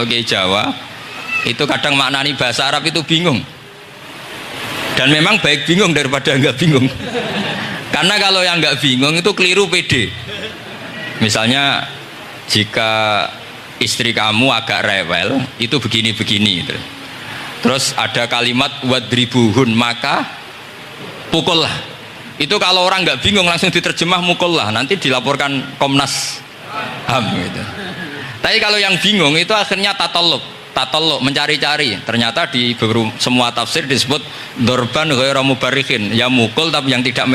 Oke, Jawa itu kadang maknani bahasa Arab itu bingung, dan memang baik bingung daripada nggak bingung. Karena kalau yang nggak bingung itu keliru pede. Misalnya jika istri kamu agak rewel itu begini-begini gitu. Terus ada kalimat wadribuhun, maka pukullah. Itu kalau orang nggak bingung langsung diterjemah mukullah, nanti dilaporkan Komnas HAM gitu. Tapi kalau yang bingung itu akhirnya tatallub, mencari-cari. Ternyata di semua tafsir disebut dorban ghairu mubarrihin, ya mukul tapi yang tidak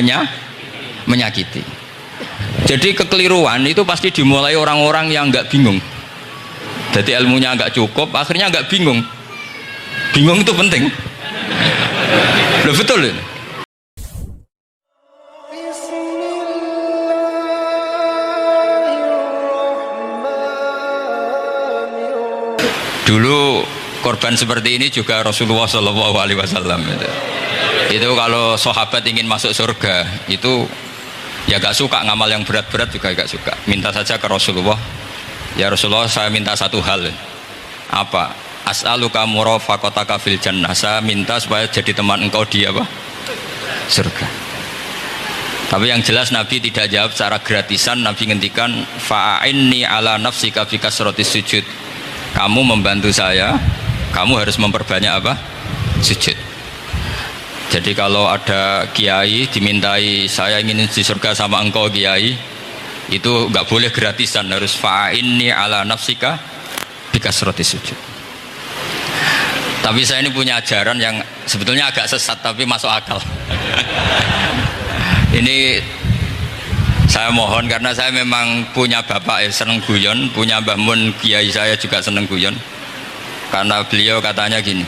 menyakiti. Jadi kekeliruan itu pasti dimulai orang-orang yang nggak bingung. Jadi ilmunya nggak cukup, akhirnya nggak bingung. Bingung itu penting. Loh, betul. Dulu korban seperti ini juga Rasulullah SAW. Itu kalau sahabat ingin masuk surga itu ya gak suka ngamal yang berat-berat, juga gak suka. Minta saja ke Rasulullah, ya Rasulullah saya minta satu hal. Apa? As'aluka murafaqataka fil jannah. Saya minta supaya jadi teman engkau di apa? Surga. Tapi yang jelas Nabi tidak jawab secara gratisan. Nabi ngendikan fa'inni ala nafsika fi kasratis sujud. Kamu membantu saya, kamu harus memperbanyak apa? Sujud. Jadi kalau ada kiai dimintai saya ingin di surga sama engkau kiai, itu nggak boleh gratisan, harus fa'inni ala nafsika bi kasratis sujud. Tapi saya ini punya ajaran yang sebetulnya agak sesat tapi masuk akal. Ini saya mohon, karena saya memang punya bapak seneng guyon, punya Mbah Mun kiai saya juga seneng guyon. Karena beliau katanya gini,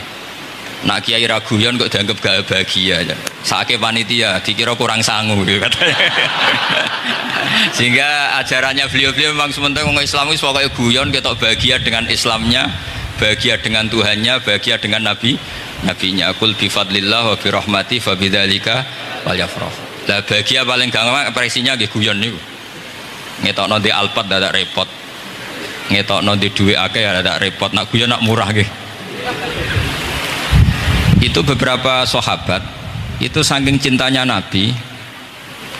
nak kiai ra guyon kok dianggap gak bahagia aja. Sake panitia dikira kurang sangu gitu katanya. Sehingga ajarannya beliau memang sementara orang Islam itu pokoknya guyon, ketok bahagia dengan Islamnya, bahagia dengan Tuhannya, bahagia dengan nabinya. Qul bi fadlillah wa bi rahmati fa bidzalika walyafrah. Lah bahagia paling gampang ekspresinya nggih guyon niku. Ngetokno di Alphard dadak repot. Ngetokno di dhuwit akeh ya dadak repot. Nak guyon nak murah nggih. Itu beberapa sahabat itu saking cintanya Nabi,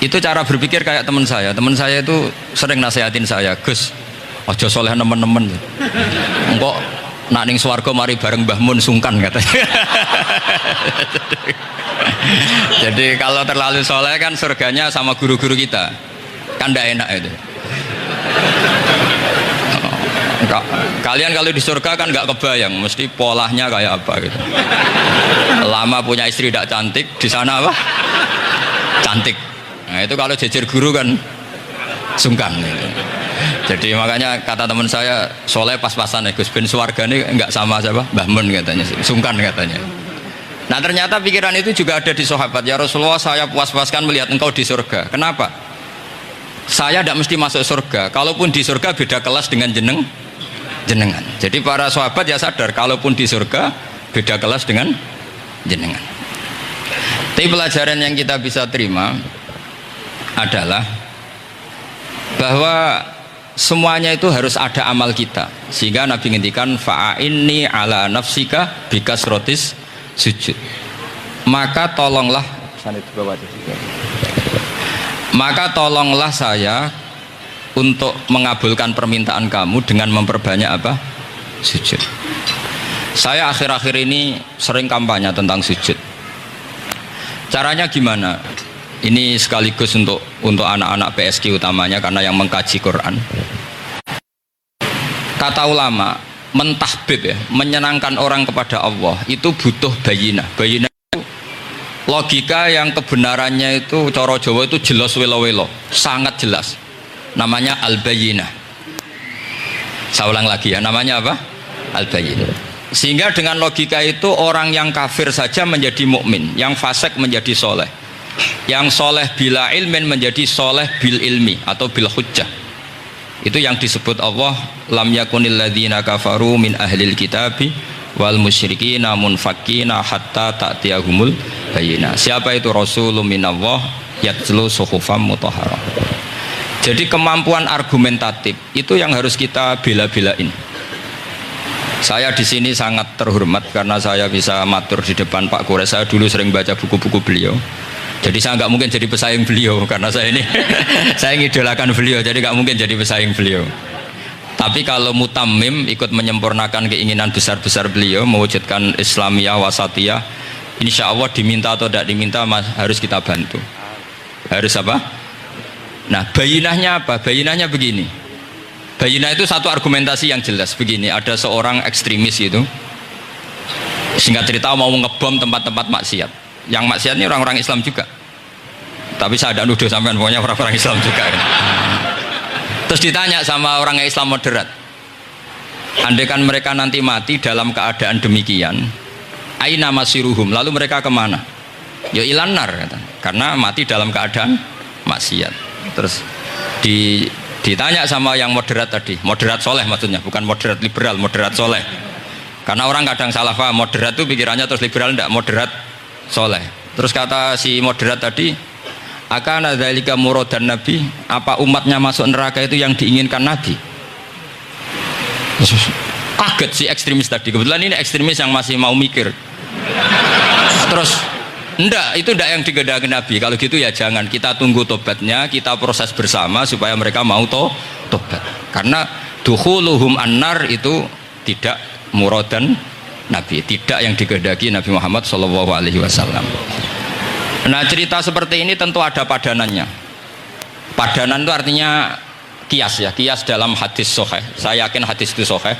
itu cara berpikir kayak teman saya. Teman saya itu sering nasihatin saya, "Gus, aja soleh nemen-nemen. Engko nak ning swarga mari bareng Mbah Mun sungkan," katanya. Jadi kalau terlalu soleh kan surganya sama guru-guru kita, kan tidak enak itu. Kalian kalau di surga kan nggak kebayang, mesti polanya kayak apa gitu. Lama punya istri tidak cantik, di sana apa? Cantik. Nah itu kalau jejer guru kan sungkan. Gitu. Jadi makanya kata teman saya, soleh pas-pasan ya Gus, ben swarga ini nggak sama siapa? Mbah Mun katanya, sungkan katanya. Nah ternyata pikiran itu juga ada di sahabat. Ya Rasulullah, saya puas-puaskan melihat engkau di surga. Kenapa? Saya tidak mesti masuk surga. Kalaupun di surga beda kelas dengan jenengan. Jadi para sahabat ya sadar, kalaupun di surga beda kelas dengan jenengan. Tapi pelajaran yang kita bisa terima adalah bahwa semuanya itu harus ada amal kita. Sehingga Nabi ngendikan fa'inni ala nafsika bikasrotis sujud. Maka tolonglah saya untuk mengabulkan permintaan kamu dengan memperbanyak apa? Sujud. Saya akhir-akhir ini sering kampanye tentang sujud. Caranya gimana? Ini sekaligus untuk anak-anak PSQ utamanya, karena yang mengkaji Quran. Kata ulama, mentahbib ya, menyenangkan orang kepada Allah itu butuh bayinah. Bayinah itu logika yang kebenarannya itu cara Jawa itu jelas welo-welo, sangat jelas. Namanya al-bayinah. Saya ulang lagi ya, namanya apa? Al-bayinah. Sehingga dengan logika itu orang yang kafir saja menjadi mukmin, yang fasik menjadi soleh, yang soleh bila ilmin menjadi soleh bil ilmi atau bil hujjah. Itu yang disebut Allah, lam yakunil ladzina kafaru min ahlil kitabi wal musyrikina munfakkina hatta ta'tiyahumul bayyinah. Siapa itu? Rasulun minallah yatlu suhufam mutahharah. Jadi kemampuan argumentatif itu yang harus kita bela-belain. Saya di sini sangat terhormat karena saya bisa matur di depan Pak Kures. Saya dulu sering baca buku-buku beliau. Jadi saya nggak mungkin jadi pesaing beliau karena saya ini saya ngidolakan beliau, jadi nggak mungkin jadi pesaing beliau. Tapi kalau mutammim ikut menyempurnakan keinginan besar-besar beliau mewujudkan Islamiyah wasatiyah, insya Allah diminta atau tidak diminta harus kita bantu. Harus apa? Nah, bayinahnya apa? Bayinahnya begini. Bayinah itu satu argumentasi yang jelas begini. Ada seorang ekstremis itu, singkat cerita mau ngebom tempat-tempat maksiat. Yang maksiat ini orang-orang Islam juga. Tapi saya tidak nuduh sampean, pokoknya orang-orang Islam juga. Terus ditanya sama orang Islam moderat, andaikan mereka nanti mati dalam keadaan demikian, aina masiruhum, lalu mereka kemana? Ya ilanar, kata. Karena mati dalam keadaan maksiat. Terus ditanya sama yang moderat tadi, moderat soleh maksudnya, bukan moderat liberal, moderat soleh. Karena orang kadang salah paham, moderat itu pikirannya terus liberal, tidak, moderat soleh. Terus kata si moderat tadi, akan dzalika muradan nabi, apa umatnya masuk neraka itu yang diinginkan nabi? Kaget si ekstremis tadi, kebetulan ini ekstremis yang masih mau mikir. Terus enggak, itu enggak yang digedaki nabi. Kalau gitu ya jangan, kita tunggu tobatnya, kita proses bersama supaya mereka mau tobat. Karena dukhuluhum annar itu tidak muradan nabi, tidak yang digedaki Nabi Muhammad SAW. Nah, cerita seperti ini tentu ada padanannya. Padanan itu artinya kias ya, kias dalam hadis sahih. Saya yakin hadis itu sahih.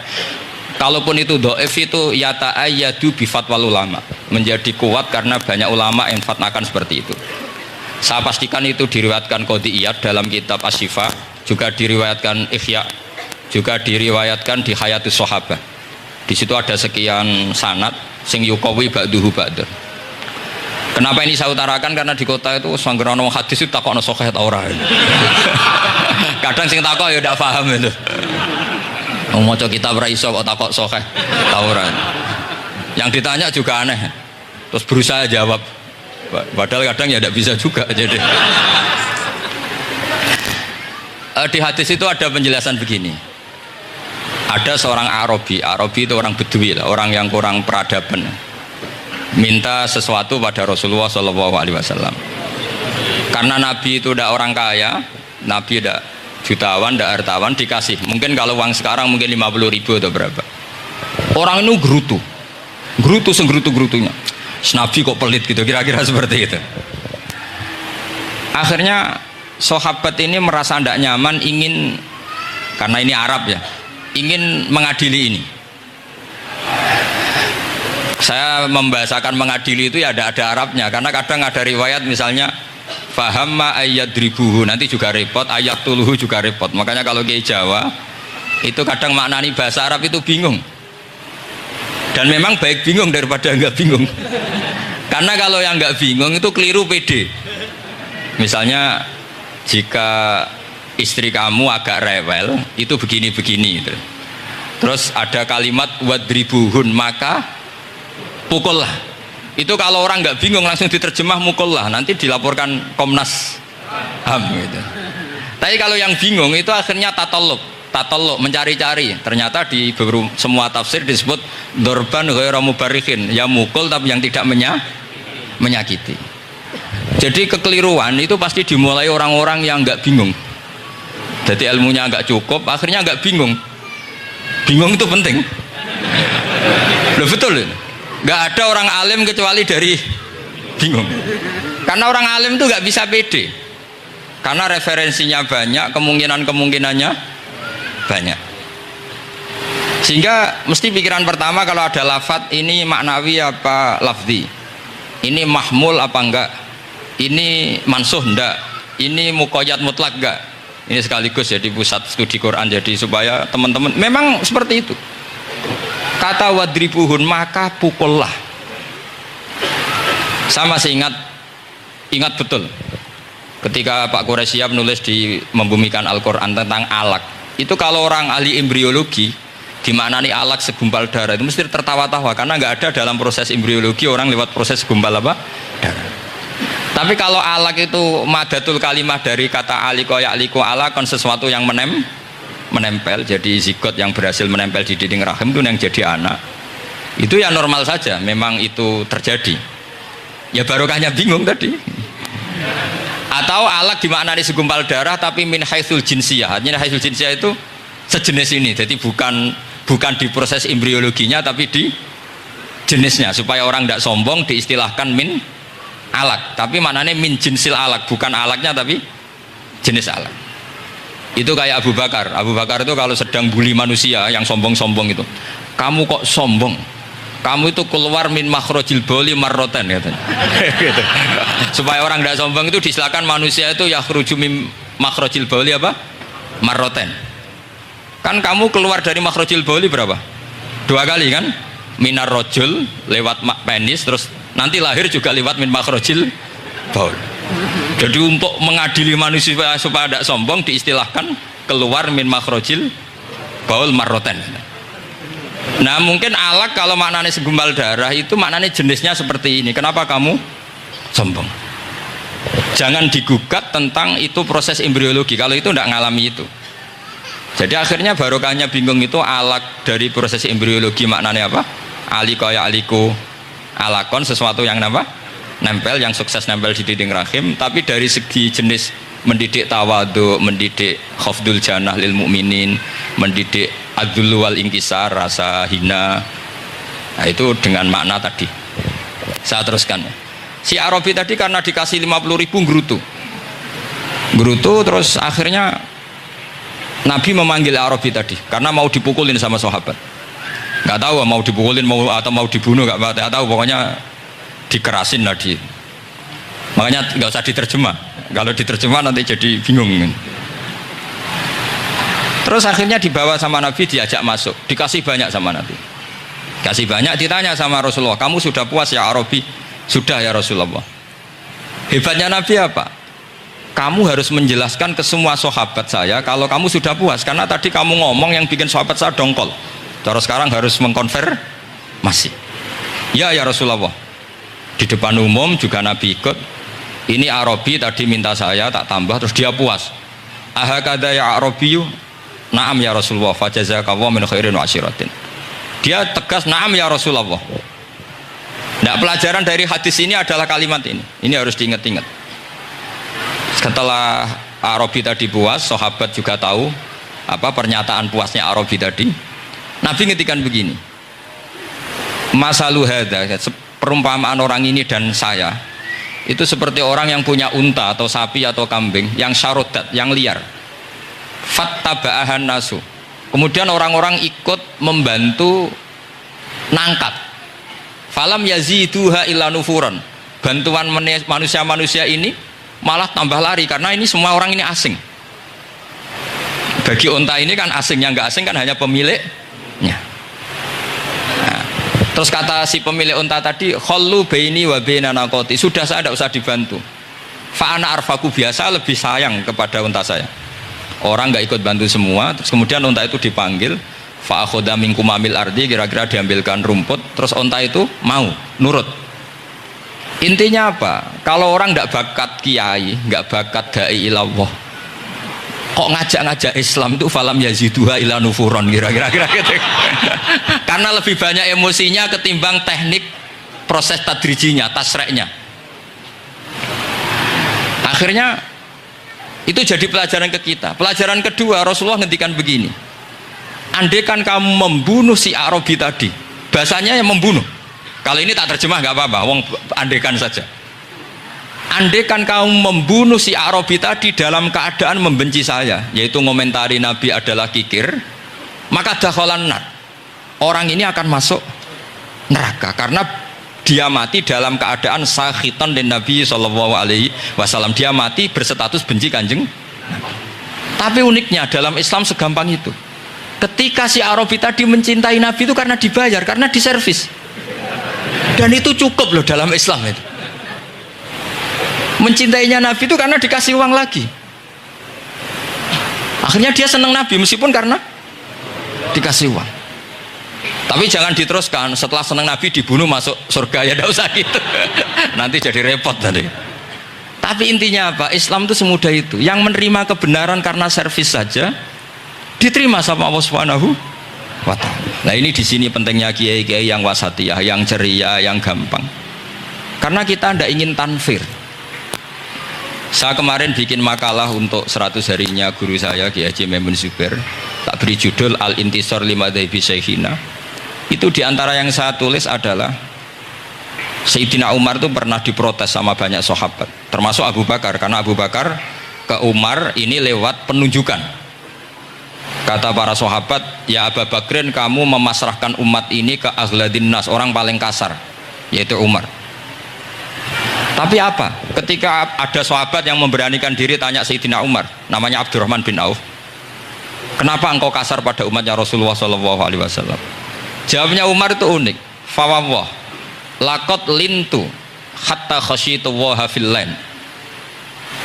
Kalaupun itu dhaif itu yata'ayyadu bi fatwal ulama, menjadi kuat karena banyak ulama yang fatwakan seperti itu. Saya pastikan itu diriwayatkan Qadhi Iyad dalam kitab Asy-Syifa, juga diriwayatkan Ihya, juga diriwayatkan di Hayatus Sahabah. Di situ ada sekian sanad sing yuqawi ba'duhu ba'dur. Kenapa ini saya utarakan? Karena di kota itu sanggerono hadis itu takokno sahih ta ora. Kadang sing takok ya ndak paham itu. Wong maca kitab ra iso kok takok sahih ta ora. Yang ditanya juga aneh. Terus berusaha jawab. Padahal kadang ya ndak bisa juga jadi. Di hadis itu ada penjelasan begini. Ada seorang Arabi itu orang Bedui lah, orang yang kurang peradaban. Minta sesuatu pada Rasulullah SAW. Karena Nabi itu udah orang kaya, Nabi udah jutawan, udah hartawan, dikasih. Mungkin kalau uang sekarang mungkin 50.000 atau berapa. Orang itu gerutu senggerutu-gerutunya. Nabi kok pelit gitu, kira-kira seperti itu. Akhirnya sahabat ini merasa tidak nyaman, ingin, karena ini Arab ya, ingin mengadili ini. Saya membahasakan mengadili itu ya ada Arabnya, karena kadang ada riwayat misalnya fahamma ayyadribuhu, nanti juga repot, ayat tuluhu juga repot. Makanya kalau ke Jawa itu kadang maknani bahasa Arab itu bingung, dan memang baik bingung daripada enggak bingung. Karena kalau yang enggak bingung itu keliru pede. Misalnya jika istri kamu agak rewel itu begini-begini gitu. Terus ada kalimat wadribuhun, maka pukullah. Itu kalau orang nggak bingung langsung diterjemah mukullah, nanti dilaporkan Komnas HAM gitu. Tapi kalau yang bingung itu akhirnya tatalluk mencari-cari. Ternyata di semua tafsir disebut dorban ghairu mubarrihin, ya mukul tapi yang tidak menyakiti. Jadi kekeliruan itu pasti dimulai orang-orang yang nggak bingung. Jadi ilmunya nggak cukup, akhirnya nggak bingung. Bingung itu penting. Loh betul. Nggak ada orang alim kecuali dari bingung. Karena orang alim itu nggak bisa pede. Karena referensinya banyak, kemungkinannya banyak. Sehingga mesti pikiran pertama kalau ada lafadz ini maknawi apa lafzi. Ini mahmul apa enggak? Ini mansuh enggak? Ini muqayyad mutlak enggak? Ini sekaligus jadi pusat studi Quran, jadi supaya teman-teman memang seperti itu. Kata wadribuhun, maka pukullah. Saya masih ingat betul ketika Pak Quraisyab nulis di Membumikan Al-Quran tentang alak. Itu kalau orang ahli embriologi dimaknani alak segumpal darah itu mesti tertawa-tawa, karena nggak ada dalam proses embriologi orang lewat proses segumpal apa? Darah. Tapi kalau alak itu madatul kalimah dari kata aliko ya'liku alakon, sesuatu yang menempel, jadi zigot yang berhasil menempel di dinding rahim itu yang jadi anak. Itu ya normal saja, memang itu terjadi. Ya barokahnya bingung tadi. Atau alaq dimaknani segumpal darah tapi min haitsul jinsiyah. Artinya haitsul jinsiyah itu sejenis ini. Jadi bukan di proses embriologinya tapi di jenisnya, supaya orang tidak sombong diistilahkan min alaq. Tapi maknanya min jinsil alaq, bukan alaqnya tapi jenis alaq. Itu kayak Abu Bakar. Abu Bakar itu kalau sedang bully manusia yang sombong-sombong itu, kamu kok sombong? Kamu itu keluar min makhrajil bauli marroten katanya. Gitu. Supaya orang tidak sombong itu disilakan manusia itu yakhruju min makhrajil bauli apa? Marroten. Kan kamu keluar dari makhrajil bauli berapa? 2 kali kan? Minar rojul lewat penis, terus nanti lahir juga lewat min makhrajil baul. Jadi untuk mengadili manusia supaya tidak sombong diistilahkan keluar min makhrajil baul marroten. Nah mungkin alaq kalau maknanya segumpal darah itu maknanya jenisnya seperti ini. Kenapa kamu sombong? Jangan digugat tentang itu proses embriologi kalau itu tidak ngalami itu. Jadi akhirnya barokahnya bingung itu alaq dari proses embriologi maknanya apa? Aliko ya aliko alakon, sesuatu yang apa? Nempel, yang sukses nempel di dinding rahim. Tapi dari segi jenis mendidik tawadu, mendidik khafdul janah lil mukminin, mendidik adzul wal ingkisar, rasa hina. Nah, itu dengan makna tadi. Saya teruskan. Si Arabi tadi karena dikasih 50.000 gerutu terus akhirnya Nabi memanggil Arabi tadi karena mau dipukulin sama sahabat. Nggak tahu mau dipukulin atau mau dibunuh, nggak tahu, pokoknya dikerasin tadi. Makanya nggak usah diterjemah. Kalau diterjemah nanti jadi bingung. Terus akhirnya dibawa sama Nabi, diajak masuk, dikasih banyak sama Nabi. Kasih banyak, ditanya sama Rasulullah, kamu sudah puas ya Arabi? Sudah ya Rasulullah. Hebatnya Nabi apa? Kamu harus menjelaskan ke semua sahabat saya kalau kamu sudah puas, karena tadi kamu ngomong yang bikin sahabat saya dongkol. Terus sekarang harus mengkonfirmasi. Ya Rasulullah. Di depan umum juga Nabi ikut. Ini Arabi tadi minta saya tak tambah, terus dia puas. Ahakada ya Arabiyu? Naam ya Rasulullah, fajazakallahu min khairin wa asyiratin. Dia tegas naam ya Rasulullah. Nah, pelajaran dari hadis ini adalah kalimat ini. Ini harus diingat-ingat. Setelah Arabi tadi puas, sahabat juga tahu apa pernyataan puasnya Arabi tadi. Nabi ngetikan begini. Masalu hadza, perumpamaan orang ini dan saya itu seperti orang yang punya unta atau sapi atau kambing yang syarodat, yang liar. Fattaba'ahan nasu. Kemudian orang-orang ikut membantu nangkat. Falam yaziduha illa nufuran. Bantuan manusia-manusia ini malah tambah lari karena ini semua orang ini asing. Bagi unta ini kan asing, yang nggak asing kan hanya pemiliknya. Nah, terus kata si pemilik unta tadi, khallu baini wa baina naqati. Sudah, saya tidak usah dibantu. Fa ana arfaku, biasa lebih sayang kepada unta saya. Orang nggak ikut bantu semua, terus kemudian unta itu dipanggil, fa akhadha min kumamil ardi, kira-kira diambilkan rumput, terus unta itu mau nurut. Intinya apa? Kalau orang nggak bakat kiai, nggak bakat dai ilallah, kok ngajak-ngajak Islam itu falam yaziduha ila nufuron, kira-kira gitu. Karena lebih banyak emosinya ketimbang teknik proses tadrijinya, tasreknya. Akhirnya itu jadi pelajaran ke kita. Pelajaran kedua, Rasulullah ngendikan begini, andaikan kamu membunuh si Arabi tadi, bahasanya yang membunuh, kalau ini tak terjemah nggak apa-apa, wong andaikan saja. Andaikan kamu membunuh si Arabi tadi dalam keadaan membenci saya, yaitu ngomentari Nabi adalah kikir, maka dakhalan nar, orang ini akan masuk neraka karena dia mati dalam keadaan sakhitan dan Nabi SAW. Dia mati berstatus benci kanjeng. Tapi uniknya dalam Islam segampang itu. Ketika si Arabi tadi mencintai Nabi itu karena dibayar, karena diservis. Dan itu cukup loh dalam Islam itu. Mencintainya Nabi itu karena dikasih uang lagi. Akhirnya dia senang Nabi meskipun karena dikasih uang. Tapi jangan diteruskan setelah senang Nabi dibunuh masuk surga, ya tidak usah gitu. Nanti jadi repot tadi. Tapi intinya apa? Islam itu semudah itu. Yang menerima kebenaran karena servis saja, diterima sama Allah Subhanahu wa ta'ala. Nah ini di sini pentingnya kiai-kiai yang wasatiyah, yang ceria, yang gampang. Karena kita tidak ingin tanfir. Saya kemarin bikin makalah untuk 100 harinya guru saya Kiai Haji Maimun Zubair, tak beri judul Al-Intisar Limadhabi Syekhina. Itu diantara yang saya tulis adalah Sayyidina Umar itu pernah diprotes sama banyak sahabat, termasuk Abu Bakar, karena Abu Bakar ke Umar ini lewat penunjukan. Kata para sahabat, ya Abu Bakrin, kamu memasrahkan umat ini ke aghladin nas, orang paling kasar, yaitu Umar. Tapi apa? Ketika ada sahabat yang memberanikan diri tanya Sayyidina Umar, namanya Abdurrahman bin Auf, kenapa engkau kasar pada umatnya Rasulullah SAW? Jawabnya Umar itu unik. Fawwah, laqad lintu hatta khasyitu waha fil lain,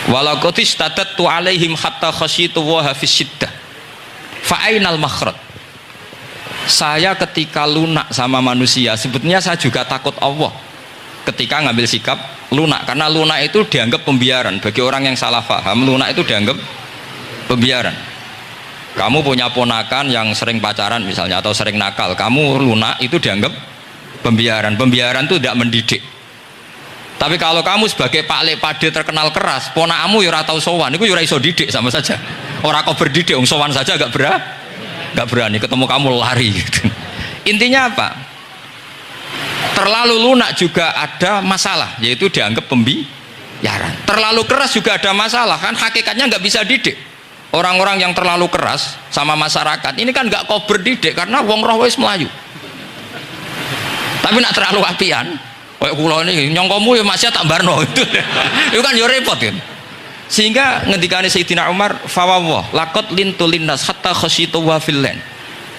walaqad istadattu alaihim hatta khasyitu waha fis syiddah. Fa ainal makhraj? Saya ketika lunak sama manusia, sebetulnya saya juga takut Allah. Ketika ngambil sikap lunak, karena lunak itu dianggap pembiaran. Bagi orang yang salah paham, lunak itu dianggap pembiaran. Kamu punya ponakan yang sering pacaran misalnya, atau sering nakal, kamu lunak, itu dianggap pembiaran. Pembiaran itu tidak mendidik. Tapi kalau kamu sebagai pak lek pade terkenal keras, ponakmu ya ora tau sowan, itu ya ora iso didik, sama saja. Orang kau berdidik, sowan saja gak berani, ketemu kamu lari gitu. Intinya apa? Terlalu lunak juga ada masalah, yaitu dianggap pembiaran. Terlalu keras juga ada masalah, kan hakikatnya nggak bisa didik. Orang-orang yang terlalu keras sama masyarakat ini kan nggak kau berdidik, karena wong roh wis melayu. Tapi nak terlalu apian, kayak kula ini nyongkomu ya masih tak barno itu, itu kan ya repot kan. Sehingga ngendikane Sayyidina Umar, fawwah laqad lintu linnas hatta khasyitu wa fillain.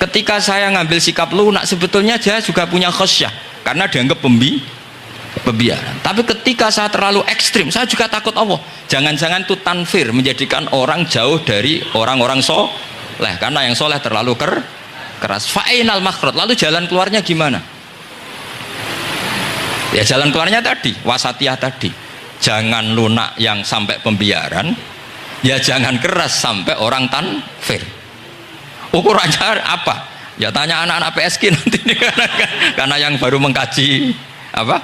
Ketika saya ngambil sikap lunak, sebetulnya saya juga punya khasyah, karena dianggap pembiaran. Tapi ketika saya terlalu ekstrim, saya juga takut Allah. Jangan-jangan itu tanfir, menjadikan orang jauh dari orang-orang soleh, karena yang soleh terlalu keras. Fa'inal makhraj, lalu jalan keluarnya gimana? Ya jalan keluarnya tadi, wasatiyah tadi. Jangan lunak yang sampai pembiaran, ya jangan keras sampai orang tanfir. Ukurannya apa? Ya tanya anak-anak PSG nanti nih, karena yang baru mengkaji apa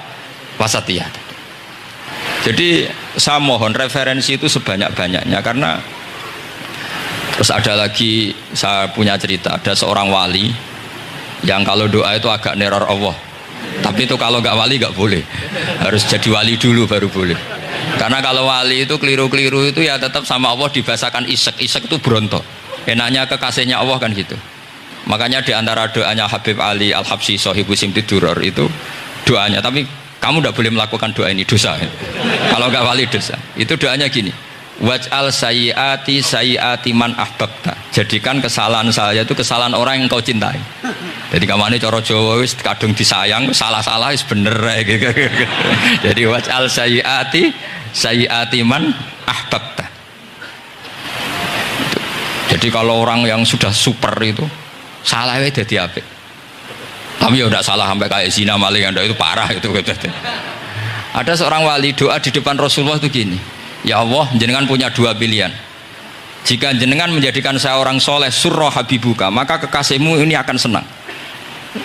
wasatiyah. Jadi saya mohon referensi itu sebanyak-banyaknya, karena terus ada lagi saya punya cerita, ada seorang wali yang kalau doa itu agak neror Allah, tapi itu kalau nggak wali nggak boleh, harus jadi wali dulu baru boleh. Karena kalau wali itu keliru-keliru itu ya tetap sama Allah dibahasakan isek itu berontok. Enaknya kekasihnya Allah kan gitu. Makanya di antara doanya Habib Ali Al-Habsyi Shahibu Simti Duror itu doanya, tapi kamu tidak boleh melakukan doa ini, dosa. Kalau nggak wali dosa. Itu doanya gini. Waj'al sayyiati sayyiati man ahbabta. Jadikan kesalahan saya itu kesalahan orang yang kau cintai. Jadi kamane cara Jawa wis kadung disayang, salah-salah wis bener gitu. Jadi waj'al sayyiati sayyiati man ahbabta. Jadi kalau orang yang sudah super itu salahnya jadi apik. Tapi ya udah salah sampai kayak zina maling, anda itu parah itu. Ada seorang wali doa di depan Rasulullah itu gini, ya Allah, jenengan punya dua pilihan. Jika jenengan menjadikan saya orang soleh, surra habibuka, maka kekasihmu ini akan senang.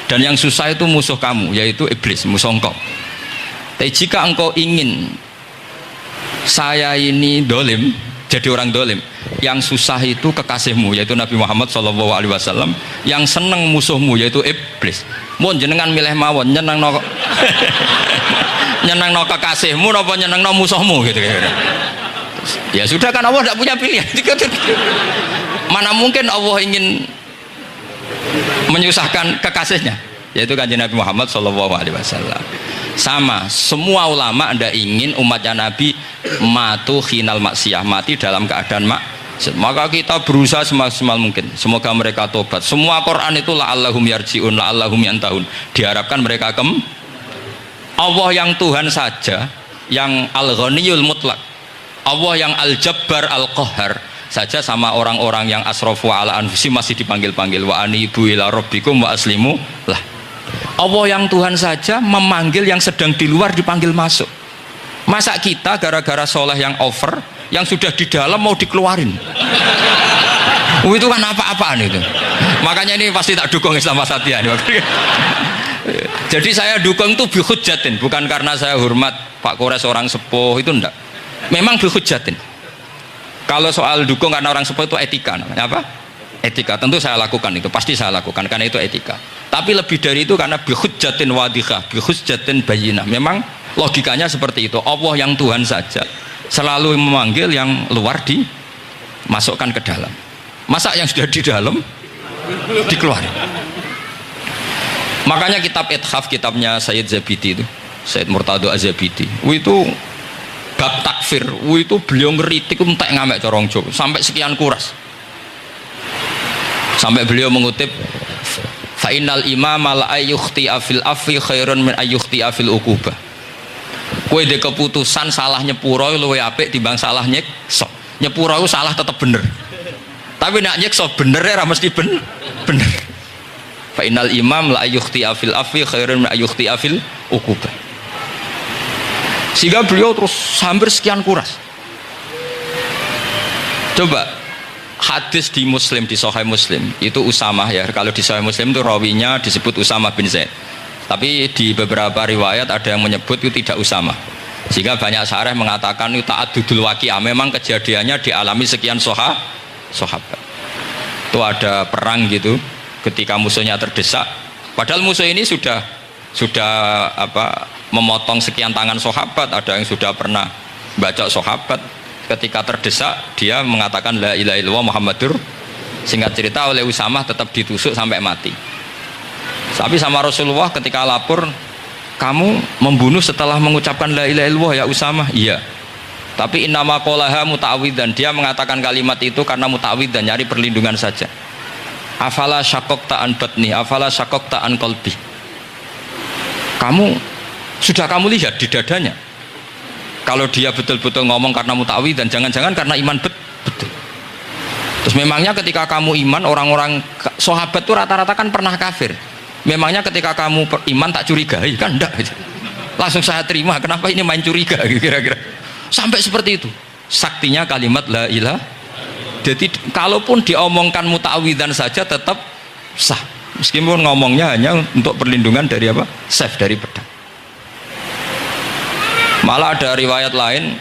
Dan yang susah itu musuh kamu, yaitu iblis, musuh engkau. Tapi jika engkau ingin saya ini dolim, jadi orang dolim, yang susah itu kekasihmu, yaitu Nabi Muhammad SAW, yang seneng musuhmu, yaitu iblis. Mohon jenengan milih mawon, nyeneng no nyeneng no kekasihmu apa nyeneng no musuhmu gitu. Ya sudah, kan Allah tidak punya pilihan. Mana mungkin Allah ingin menyusahkan kekasihnya, yaitu kanjeng Nabi Muhammad SAW. Sama, semua ulama anda ingin umatnya Nabi matu khinal maksiyah, mati dalam keadaan maka kita berusaha semaksimal mungkin, semoga mereka tobat. Semua Quran itu la'allahum yarji'un, la'allahum yantahun, diharapkan mereka Allah yang Tuhan saja, yang al-ghaniyul mutlak, Allah yang al-jabbar al-qahhar saja, sama orang-orang yang asrafu ala anfusi masih dipanggil-panggil wa anibu ila rabbikum wa aslimu lah. Allah yang Tuhan saja memanggil yang sedang di luar dipanggil masuk. Masa kita gara-gara soleh yang over, yang sudah di dalam mau dikeluarin? Itu kan apa-apaan itu. Makanya ini pasti tak dukung Islam Wasatiyah. Jadi saya dukung itu bihujjatin, bukan karena saya hormat Pak Kores orang sepuh, itu enggak. Memang bihujjatin. Kalau soal dukung karena orang sepuh itu etika namanya apa? Etika. Tentu saya lakukan itu, pasti saya lakukan karena itu etika. Tapi lebih dari itu karena bihujjatin wadihah, bihujjatin bayyinah. Memang logikanya seperti itu. Allah yang Tuhan saja selalu memanggil yang luar dimasukkan ke dalam. Masa yang sudah di dalam dikeluarin. Makanya kitab Ithaf, kitabnya Sayyid Zabidi itu, Sayyid Murtado Az-Zabidi, itu bab takfir, itu beliau ngeritik entek ngamek corong Jawa sampai sekian kuras. Sampai beliau mengutip fa innal imama la ayyukhti afil afi khairun min ayyukhti afil uqubah. Kowe de keputusan salah nyepuro luwih apik timbang salah nyekso. Nyepuro itu salah tetap bener. Tapi nak nyekso bener ora mesti bener. Fa innal imam la ayyukhti afil afi khairun min ayyukhti afil uqubah. Sehingga beliau terus hampir sekian kuras. Coba hadis di Muslim, di Sahih Muslim itu Usamah ya. Kalau di Sahih Muslim itu rawinya disebut Usamah bin Zaid. Tapi di beberapa riwayat ada yang menyebut itu tidak Usamah. Sehingga banyak syarah mengatakan itu ta'addudul waqi'ah. Memang kejadiannya dialami sekian sahabat. Itu ada perang gitu. Ketika musuhnya terdesak, padahal musuh ini sudah memotong sekian tangan sahabat, ada yang sudah pernah baca sahabat. Ketika terdesak dia mengatakan la ilaha illallah Muhammadur. Singkat cerita oleh Usamah tetap ditusuk sampai mati. Tapi sama Rasulullah ketika lapor, kamu membunuh setelah mengucapkan la ilaha illallah ya Usamah? Iya. Tapi innama qolaha muta'awwidan, dia mengatakan kalimat itu karena muta'awwidan, nyari perlindungan saja. Afala syaqaqta an batni, afala syaqaqta an qalbi. Kamu lihat di dadanya. Kalau dia betul-betul ngomong karena muta'awwid dan jangan-jangan karena iman betul. Terus memangnya ketika kamu iman, orang-orang sahabat itu rata-rata kan pernah kafir. Memangnya ketika kamu iman tak curigai kan enggak. Langsung saya terima, kenapa ini main curiga kira-kira. Sampai seperti itu. Saktinya kalimat la ilaha. Jadi kalaupun diomongkan muta'awidan saja tetap sah, meskipun ngomongnya hanya untuk perlindungan dari apa? Safe, dari pedang. Malah ada riwayat lain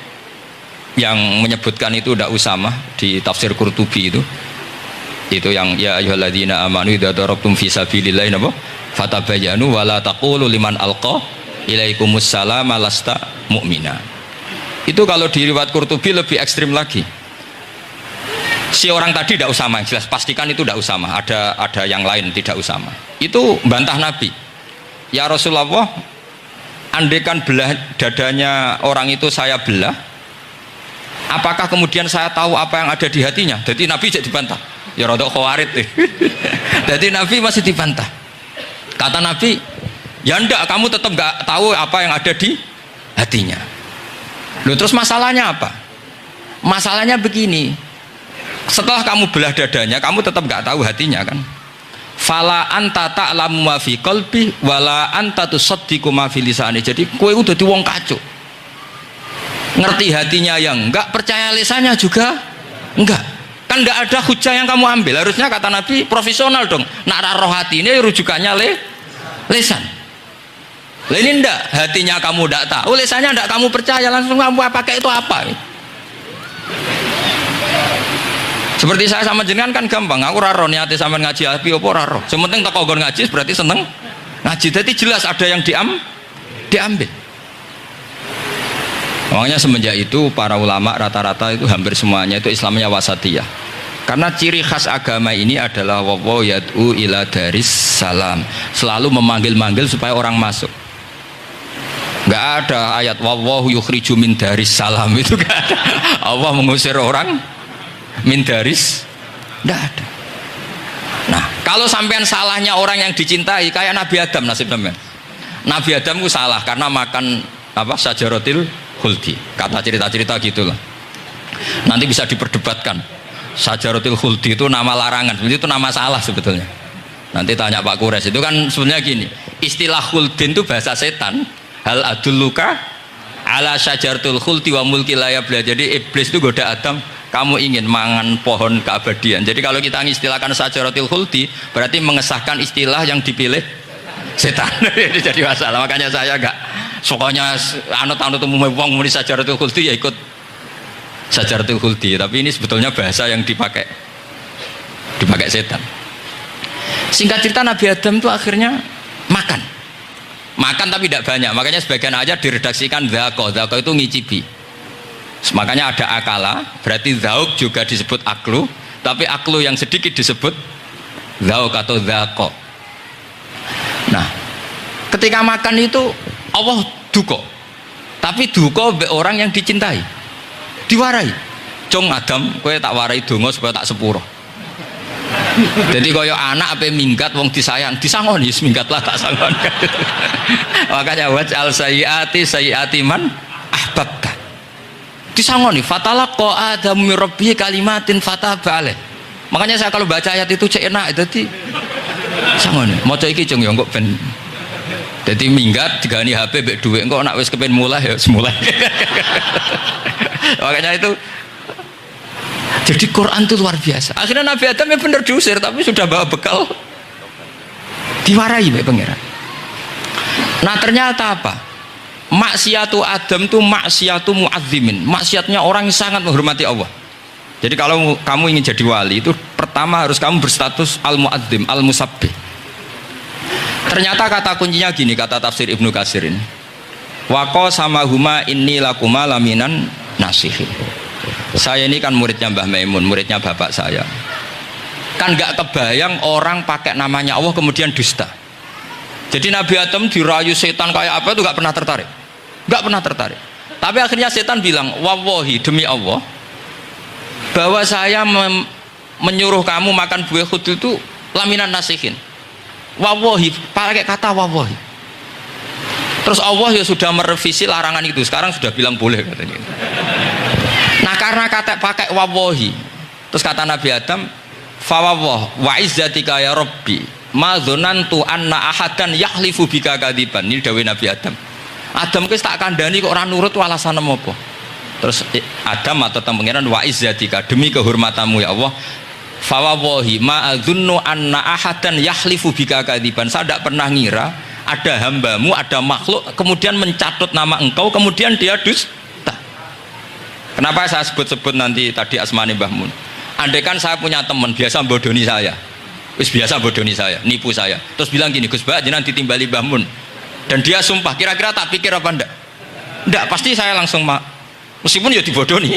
yang menyebutkan itu tidak Usamah di tafsir Qurtubi itu yang ya ayyuhalladzina amanu idza darabtum fi sabilillahi napa fatabayyanu wa la taqulu liman alqa ilaikumus salama lasta mu'mina. Itu kalau di riwayat Qurtubi lebih ekstrim lagi. Si orang tadi tidak Usamah, jelas pastikan itu tidak Usamah, ada yang lain tidak Usamah. Itu bantah Nabi. Ya Rasulullah, andaikan belah dadanya orang itu saya belah, apakah kemudian saya tahu apa yang ada di hatinya? Jadi Nabi jadi dibantah. Ya rodok khawarid. Jadi Nabi masih dibantah. Kata Nabi, ya enggak, kamu tetap enggak tahu apa yang ada di hatinya. Loh, terus masalahnya apa? Masalahnya begini. Setelah kamu belah dadanya, kamu tetap nggak tahu hatinya kan? Fala anta ta'lamu ma fi qalbi wala anta tusaddiqu ma fi lisani. Jadi kowe udah di wong kacau. Ngerti hatinya yang enggak, percaya lisannya juga enggak. Kan enggak ada hujah yang kamu ambil. Harusnya kata Nabi profesional dong. Nak roh hati ini rujukannya lisan. Lah ini enggak, hatinya kamu enggak tahu, lisannya enggak kamu percaya, langsung kamu pakai itu apa? Seperti saya sama jenengan kan gampang, aku raro niate sampean ngaji api apa raro. Sementing tak kongkon ngaji berarti seneng ngaji. Jadi jelas ada yang diambil. Makanya semenjak itu para ulama rata-rata itu hampir semuanya itu Islamnya wasatiyah. Karena ciri khas agama ini adalah wallahu yad'u ila daris salam. Selalu memanggil-manggil supaya orang masuk. Enggak ada ayat wallahu yukhriju min daris salam, itu enggak ada. Allah mengusir orang min daris, tidak ada. Nah, kalau sampean salahnya orang yang dicintai kayak Nabi Adam, nasib sampean. Nabi Adam itu salah karena makan apa sajaratil khuldi. Kata cerita-cerita gitulah. Nanti bisa diperdebatkan. Sajaratil khuldi itu nama larangan, itu nama salah sebetulnya. Nanti tanya Pak Kures, itu kan sebenarnya gini. Istilah khuldin itu bahasa setan. Hal adulluka ala sajaratul khuldi wa mulki la yabla. Jadi iblis itu goda Adam. kamu ingin mangan pohon keabadian. Jadi kalau kita mengistilahkan syajaratul khuldi berarti mengesahkan istilah yang dipilih setan. Jadi masalah. Makanya saya enggak pokoknya anut-anut umum wong muni syajaratul khuldi ya ikut syajaratul khuldi, tapi ini sebetulnya bahasa yang dipakai setan. Singkat cerita Nabi Adam itu akhirnya makan tapi tidak banyak, makanya sebagian aja diredaksikan dzaqo itu ngicipi. Makanya ada akala, berarti zauk juga disebut aklu, tapi aklu yang sedikit disebut zauk atau dzaqo. Nah, ketika makan itu Allah duka, tapi duka orang yang dicintai, diwarai. Cung Adam, kowe tak warai donga supaya tak sepuro. Jadi kaya anak apa minggat wong disayang, disangoni minggatlah tak sangon. Makanya waj'al sayyiati man ahbabta. Disangoni fatalaqa adamu min rabbih kalimatin fataba alaih. Makanya saya kalau baca ayat itu cek enak, jadi sangoni. Maca iki cung ya engko ben dadi minggat digani HP mbek dhuwit engko nek wis kepen mulai ya semulai. Makanya itu jadi Quran itu luar biasa. Akhirnya Nabi Adam yang benar diusir, tapi sudah bawa bekal, diwarai oleh pangeran. Nah ternyata apa? Maksiatu Adam itu maksiatu muazzimin, maksiatnya orang yang sangat menghormati Allah. Jadi kalau kamu ingin jadi wali itu pertama harus kamu berstatus al-muazzim, al-musabbih. Ternyata kata kuncinya gini, kata tafsir Ibnu Katsir ini. Waqo sama huma inni lakuma laminan nasihin. Saya ini kan muridnya Mbah Maimun, muridnya bapak saya. Kan gak kebayang orang pakai namanya Allah kemudian dusta. Jadi Nabi Adam dirayu setan kayak apa itu gak pernah tertarik. Gak pernah tertarik. Tapi akhirnya setan bilang, wallahi demi Allah, bahwa saya menyuruh kamu makan buah khudul itu laminan nasihin. Wallahi, pakai kata wallahi. Terus Allah ya sudah merevisi larangan itu, sekarang sudah bilang boleh katanya. Nah karena kata pakai wawahi, terus kata Nabi Adam, fawawah wa izzatika ya Rabbi ma dzanantu anna ahadan yahlifu bika kadiban. Ini dawuh Nabi Adam. Adam wis tak kandhani kok ora nurut alasan apa? Terus Adam atau pangeran wa izzatika, demi kehormatanmu ya Allah, fawawahi ma adzunnu anna ahadan yahlifu bika kadiban. Saya tidak pernah ngira ada hambamu, ada makhluk kemudian mencatut nama engkau kemudian dia dusta. Kenapa saya sebut-sebut nanti tadi asmane Mbah Mun? Andai kan saya punya teman biasa bodoni saya, biasa bodoni saya, nipu saya, terus bilang gini, Gus Bah jenengan ditimbali Mbah Mun, dan dia sumpah, kira-kira tak pikir apa ndak? Ndak, pasti saya langsung meskipun ya dibodoni.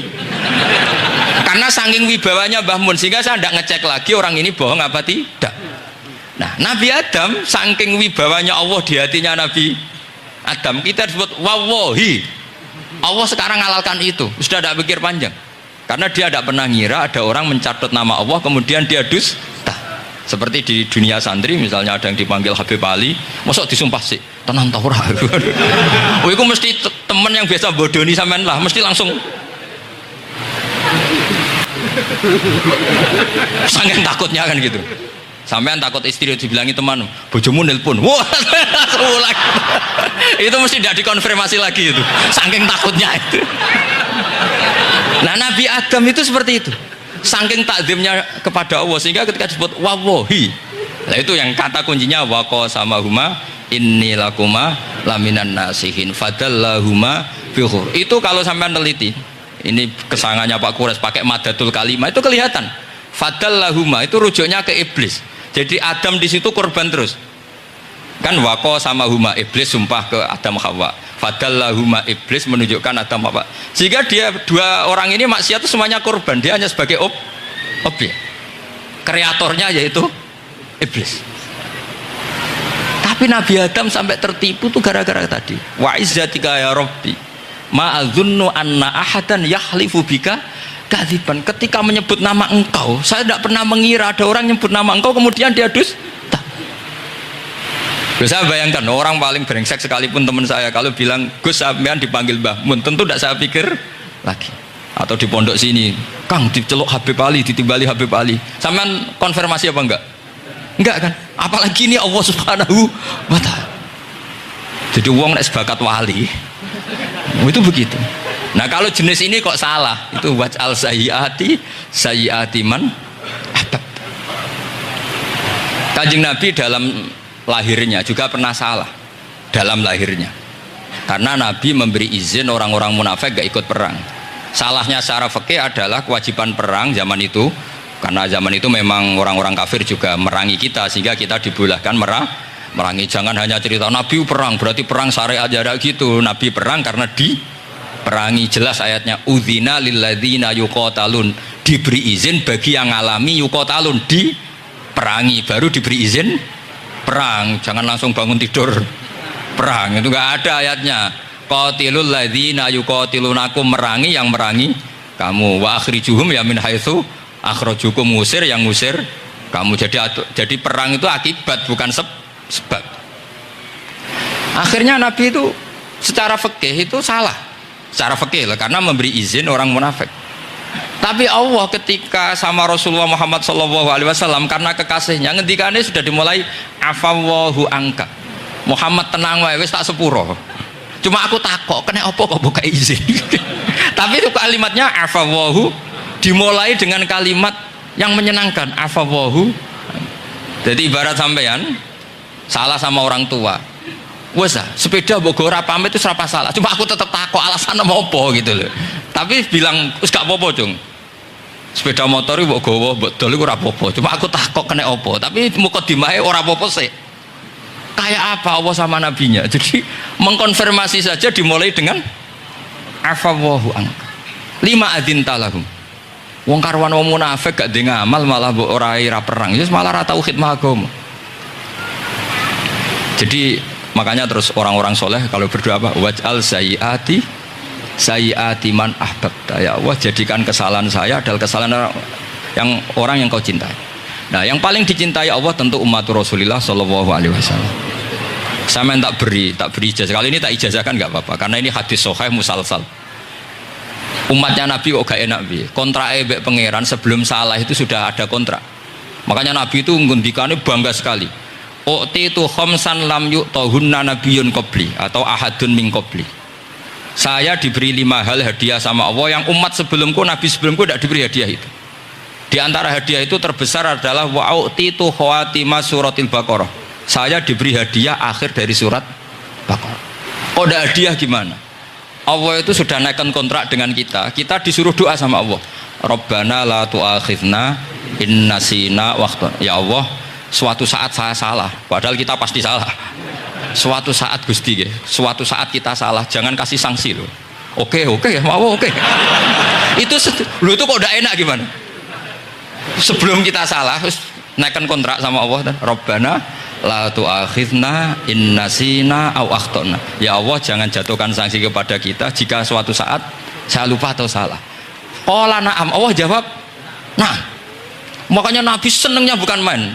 Karena saking wibawanya Mbah Mun sehingga saya ndak ngecek lagi orang ini bohong apa tidak. Nah, Nabi Adam saking wibawanya Allah di hatinya Nabi Adam, kita disebut wawahi. Allah sekarang halalkan itu, sudah tidak pikir panjang, karena dia tidak pernah ngira ada orang mencatut nama Allah kemudian dia dusta. Seperti di dunia santri misalnya ada yang dipanggil Habib Ali, masuk disumpah sih tenang tau ora. Oh itu mesti temen yang biasa bodoni sampean lah, mesti langsung saking takutnya kan gitu. Sampean takut istri dibilangi teman, bojomu nelpon, wah itu mesti tidak dikonfirmasi lagi itu, saking takutnya itu. Nah Nabi Adam itu seperti itu, saking takzimnya kepada Allah sehingga ketika disebut wawahi, nah itu yang kata kuncinya waqo sama huma inni lakuma laminan nasihin fadallahuma bihur. Itu kalau sampean teliti, ini kesangannya Pak Kures pakai madatul kalimah itu kelihatan. Fadallahuma itu rujuknya ke iblis. Jadi Adam di situ korban terus. Kan waqo sama huma, iblis sumpah ke Adam Hawa. Fadallahuma, iblis menunjukkan Adam Hawa. Sehingga dia dua orang ini maksiat itu semuanya korban. Dia hanya sebagai objek. Kreatornya yaitu iblis. Tapi Nabi Adam sampai tertipu tuh gara-gara tadi. Wa izzatika ya Rabbi ma adzunnu anna ahadan yahlifu bika kadziban. Ketika menyebut nama engkau, saya tidak pernah mengira ada orang menyebut nama engkau kemudian dia dusta. Bisa bayangkan orang paling brengsek sekalipun teman saya kalau bilang Gus sampean dipanggil Mbah Mun, tentu tidak saya pikir lagi. Atau di pondok sini, Kang diceluk Habib Ali, ditimbali Habib Ali, sampean konfirmasi apa enggak? Enggak kan? Apalagi ini Allah Subhanahu wa Ta'ala. Jadi uang nek sebakat wali itu begitu. Nah kalau jenis ini kok salah, itu waj'al sayyiati sayyiati man ahbab. Kanjeng Nabi dalam lahirnya juga pernah salah dalam lahirnya, karena Nabi memberi izin orang-orang munafik gak ikut perang. Salahnya secara fikih adalah kewajiban perang zaman itu, karena zaman itu memang orang-orang kafir juga merangi kita, sehingga kita dibolehkan merangi. Jangan hanya cerita Nabi perang berarti perang syariat aja gitu. Nabi perang karena diperangi. Jelas ayatnya udzina lilladzina yuqatalun, diberi izin bagi yang ngalami yuqatalun, diperangi baru diberi izin perang. Jangan langsung bangun tidur perang, itu enggak ada ayatnya. Qatilul ladzina yuqatilunakum, merangi yang merangi kamu, wa akhrijuhum ya min haitsu akhrajukum, ngusir yang ngusir kamu. Jadi perang itu akibat bukan sebab. Akhirnya Nabi itu secara fikih itu salah, secara fikih lah, karena memberi izin orang munafik. Tapi Allah ketika sama Rasulullah Muhammad SAW, karena kekasihnya, ngendikane sudah dimulai afawwahu angka, Muhammad tenang wae wis tak sepuro. Cuma aku takok kena apa kok buka izin. Tapi itu kalimatnya afawwahu dimulai dengan kalimat yang menyenangkan, afawwahu. Jadi ibarat sampean salah sama orang tua, wes sepeda mbok ora pamit itu serapa salah, cuma aku tetap takok alasan apa gitu loh. Tapi bilang wis gak apa-apa cung, sepeda motor mbok gowo mbok dol iku ora apa-apa, cuma aku takok kena apa. Tapi mukadimahe ora apa-apa sih. Kayak apa Allah sama nabinya. Jadi mengkonfirmasi saja dimulai dengan afawwahu an lima adzin talahum. Wong karwan wong munafik gak ndek ngamal malah mbok ora perang, wis malah ora tau khidmah agama. Jadi makanya terus orang-orang soleh kalau berdoa apa? Waj'al sayyiati sayyiati man ahbabta, ya Allah jadikan kesalahan saya adalah kesalahan orang yang kau cintai. Nah yang paling dicintai Allah tentu umat Rasulullah Shallallahu Alaihi Wasallam. Sama tak beri ijazah, kali ini tak ijazahkan nggak apa-apa, karena ini hadis sahih musalsal. Umatnya Nabi kok gak enak bi, kontrak ebek pangeran sebelum salah itu sudah ada kontrak. Makanya Nabi itu ngundikannya bangga sekali. U'titu khamsan lam yu'tahunna nabiyyun qabli atau ahadun min qabli. Saya diberi 5 hal hadiah sama Allah yang umat sebelumku, Nabi sebelumku tidak diberi hadiah itu. Di antara hadiah itu terbesar adalah wa'u'titu khawatima suratil Baqarah. Saya diberi hadiah akhir dari surat Baqarah. Oh, ada hadiah gimana? Allah itu sudah naikkan kontrak dengan kita. Kita disuruh doa sama Allah. Rabbana la tu'akhidna in nasina waqta. Ya Allah, suatu saat saya salah, padahal kita pasti salah. Suatu saat Gusti, suatu saat kita salah, jangan kasih sanksi loh. Oke, mau oke. Itu kok udah enak gimana? Sebelum kita salah, terus naikkan kontrak sama Allah dan Rabbana la tu'akhidna in nasina aw akhtana. Ya Allah, jangan jatuhkan sanksi kepada kita jika suatu saat saya lupa atau salah. Qala na'am, Allah jawab nah. Makanya Nabi senengnya bukan main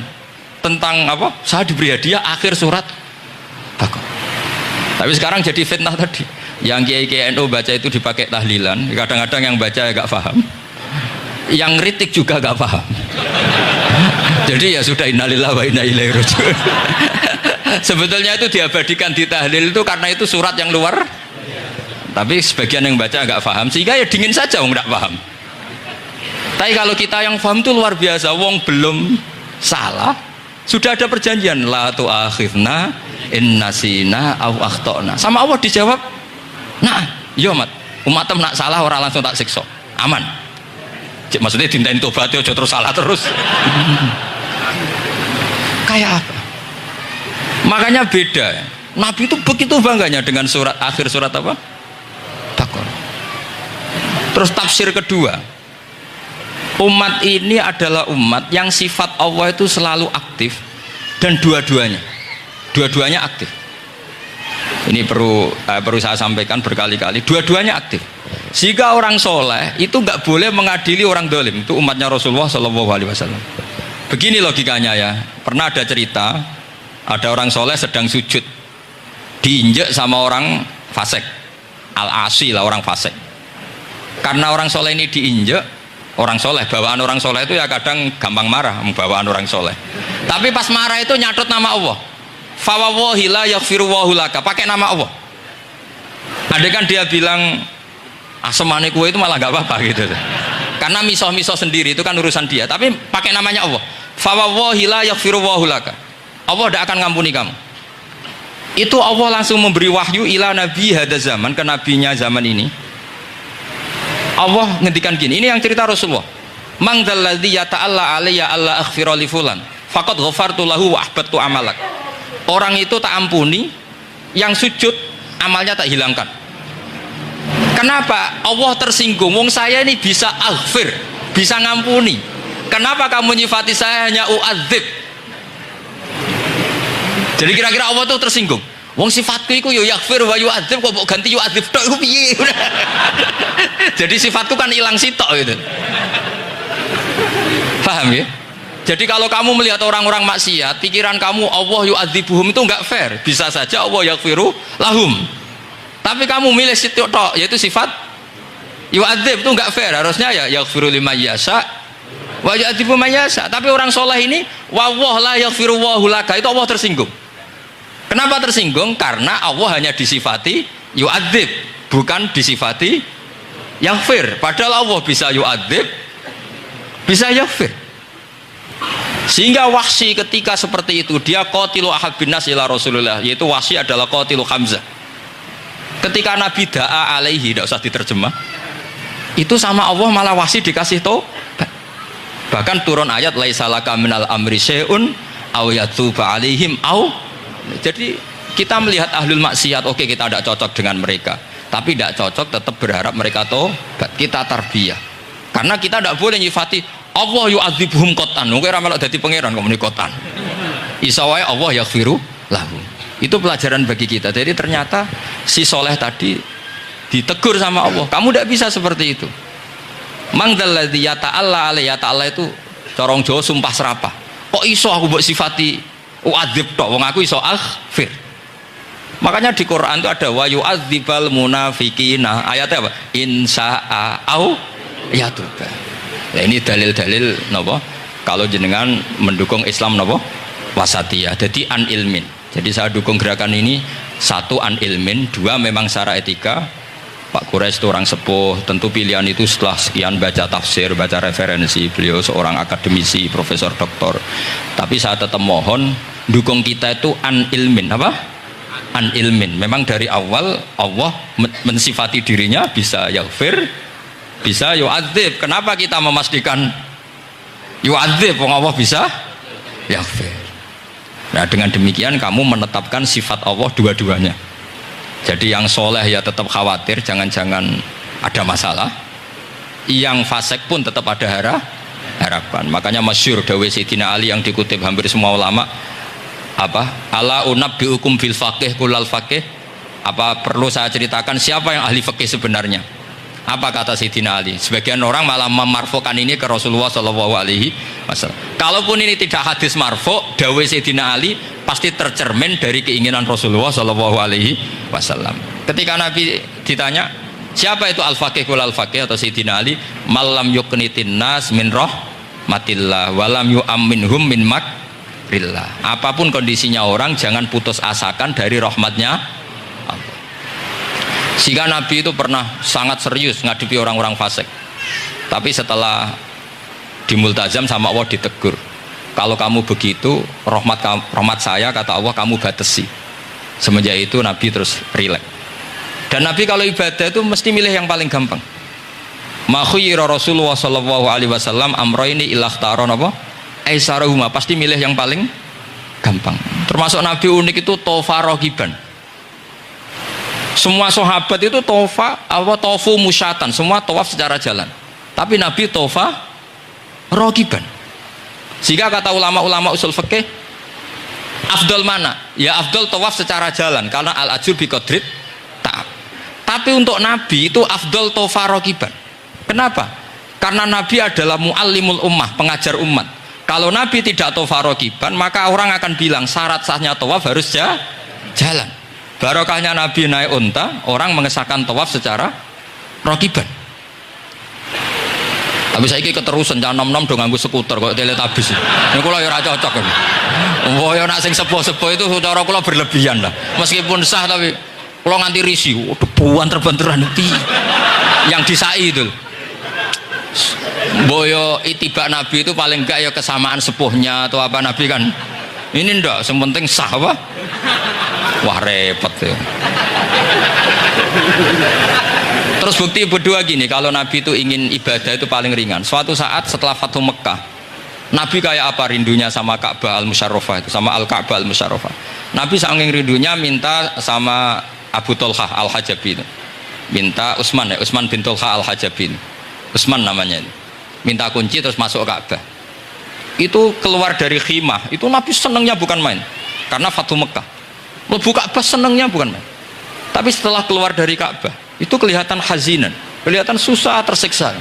tentang apa? Saya diberi hadiah akhir surat Baqarah. Tapi sekarang jadi fitnah tadi. Yang kiai NU baca itu dipakai tahlilan, kadang-kadang yang baca agak paham, yang kritik juga agak paham. Jadi ya sudah, innalillahi wa inna ilaihi raji'un. Sebetulnya itu diabadikan di tahlil itu karena itu surat yang luar. Tapi sebagian yang baca agak paham, sehingga ya dingin saja wong enggak paham. Tapi kalau kita yang paham itu luar biasa. Wong belum salah sudah ada perjanjian la tu'akhidna in nasina aw akhtana. Sama Allah dijawab, nah, yo umat nak salah orang langsung tak siksa. Aman. Maksudnya dintain tobat aja terus salah terus. Kayak apa? Makanya beda. Nabi itu begitu bangganya dengan surat akhir surat apa? Baqarah. Terus tafsir kedua, umat ini adalah umat yang sifat Allah itu selalu aktif dan dua-duanya aktif. Ini perlu saya sampaikan berkali-kali, dua-duanya aktif. Jika orang soleh itu nggak boleh mengadili orang dolim, itu umatnya Rasulullah SAW. Begini logikanya ya. Pernah ada cerita, ada orang soleh sedang sujud, diinjek sama orang fasik, al-asi lah orang fasik. Karena orang soleh ini diinjek, orang soleh, bawaan orang soleh itu ya kadang gampang marah, bawaan orang soleh. Tapi pas marah itu nyatut nama Allah. Fawawahi la yaghfiru wa laka, pakai nama Allah. Andai kan dia bilang Asemane kue itu malah nggak apa-apa gitu. Karena miso-miso sendiri itu kan urusan dia. Tapi pakai namanya Allah. Fawallahi la yaghfiru Allahu laka. Allah tidak akan ngampuni kamu. Itu Allah langsung memberi wahyu ila nabi hada zaman, ke nabinya zaman ini. Allah ngendikan gini, ini yang cerita Rasulullah. Man dzalladzi yata'alla alayya alla aghfira li fulan faqad ghafartu lahu wa ahbattu amalak. Orang itu tak ampuni, yang sujud amalnya tak hilangkan. Kenapa? Allah tersinggung. Wong saya ini bisa aghfir, bisa ngampuni. Kenapa kamu nyifati saya hanya u'adzib? Jadi kira-kira Allah tuh tersinggung. Wong sifatku iku yo yaghfir wa yu'adzib, kok mbok ganti yu'adzib tok iku piye? Jadi sifatku kan hilang sitok gitu. Paham ya? Jadi kalau kamu melihat orang-orang maksiat, pikiran kamu Allah yu'adzibuhum itu enggak fair. Bisa saja Allah yaghfiru lahum. Tapi kamu milih sitok tok, yaitu sifat yu'adzib, itu enggak fair. Harusnya ya yaghfiru liman yasha wa yu'adzibu man yasha. Tapi orang soleh ini wallahu la yaghfiru Allahu laka, itu Allah tersinggung. Kenapa tersinggung? Karena Allah hanya disifati yu'adzib, bukan disifati yaghfir. Padahal Allah bisa yu'adzib, bisa yaghfir. Sehingga Wahsy ketika seperti itu, dia qatilu ahabbin nas ila Rasulullah, yaitu Wahsy adalah qatilu Hamzah. Ketika Nabi da'a alaihi, tidak usah diterjemah, itu sama Allah malah Wahsy dikasih taubat. Bahkan turun ayat laisalaka minal amri syai'un aw yatuba alaihim aw. Jadi kita melihat ahlul maksiat, oke, kita tidak cocok dengan mereka, tapi tidak cocok tetap berharap mereka tobat. Kita tarbiyah, karena kita tidak boleh nyifati Allah yu'adzibuhum qatan. Mungkin ramelok dadi pangeran kok muni qatan. Isa wae Allah yaghfiru lahu. Itu pelajaran bagi kita. Jadi ternyata si soleh tadi ditegur sama Allah, kamu tidak bisa seperti itu. Mang dzalladzi yata'alla alayya, ta'ala itu corong Jawa sumpah serapah. Kok iso aku mbok sifati u'adzib tok, wong aku iso aghfir. Makanya di Quran itu ada wa yu'adzibal munafiqina, ayatnya apa? Insya'a au yatuba. Ya, ini dalil-dalil napa? Kalau jenengan mendukung Islam napa? Wasatiyah. Jadi an ilmin. Jadi saya dukung gerakan ini, satu an ilmin, dua memang secara etika. Pak Quraisy itu orang sepuh, tentu pilihan itu setelah sekian baca tafsir, baca referensi, beliau seorang akademisi, profesor, doktor. Tapi saya tetap mohon dukung kita itu an ilmin, apa? An ilmin. Memang dari awal Allah mensifati dirinya bisa yaghfir, bisa yu'adzib. Kenapa kita memastikan yu'adzib? Wong Allah bisa yaghfir. Nah, dengan demikian kamu menetapkan sifat Allah dua-duanya. Jadi yang soleh ya tetap khawatir jangan-jangan ada masalah, yang fasik pun tetap ada harapan. Makanya masyhur dawuh Sayyidina Ali yang dikutip hampir semua ulama, apa? Ala unabbiukum fil faqih kullal faqih. Apa perlu saya ceritakan siapa yang ahli fikih sebenarnya? Apa kata Sayyidina Ali? Sebagian orang malah memarfukan ini ke Rasulullah SAW. Kalaupun ini tidak hadis marfu, dawuh Sayyidina Ali pasti tercermin dari keinginan Rasulullah SAW. Ketika Nabi ditanya siapa itu al-faqih kul al-faqih atau Sayyidina Ali, malam yuknitin nas min rahmatillah walam yu'amminhum min makrillah. Apapun kondisinya orang, jangan putus asakan dari rahmatnya Allah. Sehingga Nabi itu pernah sangat serius ngadepi orang-orang fasik. Tapi setelah dimultazam sama Allah ditegur, kalau kamu begitu rahmat saya, kata Allah, kamu batasi. Semenjak itu Nabi terus rileks. Dan Nabi kalau ibadah itu mesti milih yang paling gampang. Ma khuyira Rasulullah sallallahu alaihi wasallam amroini ilakhtara apa? Aisarahuma, pasti milih yang paling gampang. Termasuk Nabi unik itu tofa rogiban. Semua sahabat itu tofu musyatan, semua tawaf secara jalan. Tapi Nabi tofa rogiban. Sehingga kata ulama-ulama usul fikih, afdol mana? Ya afdol tawaf secara jalan, karena al-ajur bi qadrit ta'ab. Tapi untuk Nabi itu afdol tofa rogiban. Kenapa? Karena Nabi adalah muallimul ummah, pengajar umat. Kalau Nabi tidak tofa rogiban, maka orang akan bilang syarat sahnya tawaf harus jalan. Barokahnya Nabi naik unta, orang mengesahkan tawaf secara rogiban. Tapi saya ini keterusan, jangan nom-nom dong nganggu skuter kok teletabis. Ini kula ya ora cocok. Wah ya nak sing sepuh-sepuh itu cara kula berlebihan lah. Meskipun sah tapi kula nganti risih, debuan terbenturan iki. yang disai itu. Boyo itibak Nabi itu paling enggak ya kesamaan sepuhnya atau apa Nabi kan. Ini ndak, yang penting sah apa? Wah repot ya. Terus bukti berdua gini, kalau Nabi itu ingin ibadah itu paling ringan. Suatu saat setelah Fathu Mekah, Nabi kayak apa rindunya sama Ka'bah al-Musyarrafah itu, sama Al-Ka'bah al-Musyarrafah. Nabi saking rindunya minta sama Abu Tolhah al-Hajabi itu. Minta Utsman bin Tolhah al-Hajabi. Utsman namanya itu. Minta kunci terus masuk Ka'bah. Itu keluar dari khimah, itu Nabi senangnya bukan main. Karena Fathu Mekah. Lebu Ka'bah senangnya bukan main. Tapi setelah keluar dari Ka'bah, itu kelihatan hazinan, kelihatan susah, tersiksa.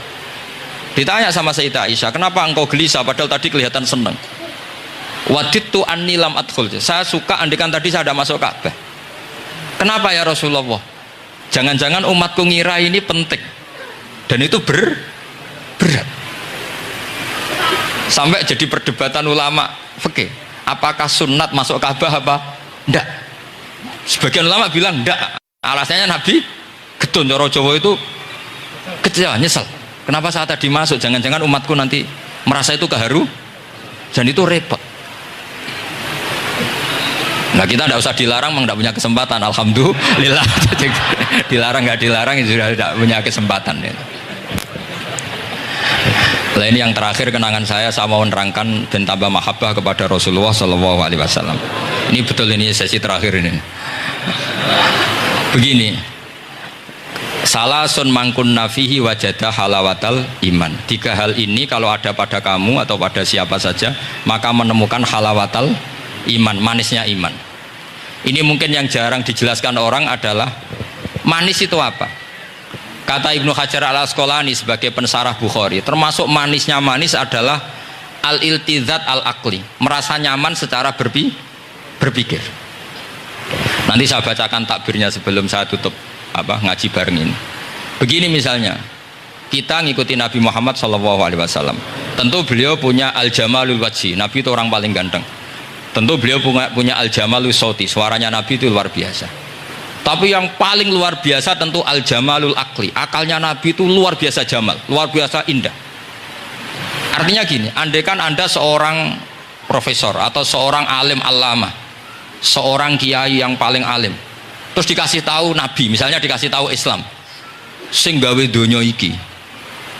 Ditanya sama Sayyidah Aisyah, kenapa engkau gelisah padahal tadi kelihatan senang? Wadidtu anni lam adkhul. Saya suka andikan tadi saya ada masuk Ka'bah. Kenapa ya Rasulullah? Jangan-jangan umatku ngira ini penting. Dan itu berat. Sampai jadi perdebatan ulama fikih, apakah sunat masuk Ka'bah apa enggak? Sebagian ulama bilang enggak. Alasannya Nabi getun cara Jawa itu kecewa, nyesel. Kenapa saat tadi masuk? Jangan-jangan umatku nanti merasa itu keharu dan itu repot. Nah kita tidak usah dilarang, memang tidak punya kesempatan. Alhamdulillah. Dilarang nggak dilarang, sudah tidak punya kesempatan. Nah ini yang terakhir kenangan saya mau menerangkan dan tambah mahabbah kepada Rasulullah Shallallahu Alaihi Wasallam. Ini betul, ini sesi terakhir ini. Begini, salasun mangkun nafihi wajada halawatal iman. 3 hal ini kalau ada pada kamu atau pada siapa saja, maka menemukan halawatal iman, manisnya iman. Ini mungkin yang jarang dijelaskan orang adalah manis itu apa. Kata Ibnu Hajar al-Asqalani sebagai pensarah Bukhari, termasuk manisnya manis adalah al-iltizat al-aqli, merasa nyaman secara berpikir. Nanti saya bacakan takbirnya sebelum saya tutup ngaji bareng ini. Begini misalnya, kita ngikuti Nabi Muhammad SAW. Tentu beliau punya al-jamalul wajhi, Nabi itu orang paling ganteng. Tentu beliau punya al-jamalul sauti, suaranya Nabi itu luar biasa. Tapi yang paling luar biasa tentu al-jamalul akli, akalnya Nabi itu luar biasa jamal, luar biasa indah. Artinya gini, andaikan Anda seorang profesor atau seorang alim allamah, seorang kiai yang paling alim, terus dikasih tahu Nabi, misalnya dikasih tahu Islam, sing gawe donya iki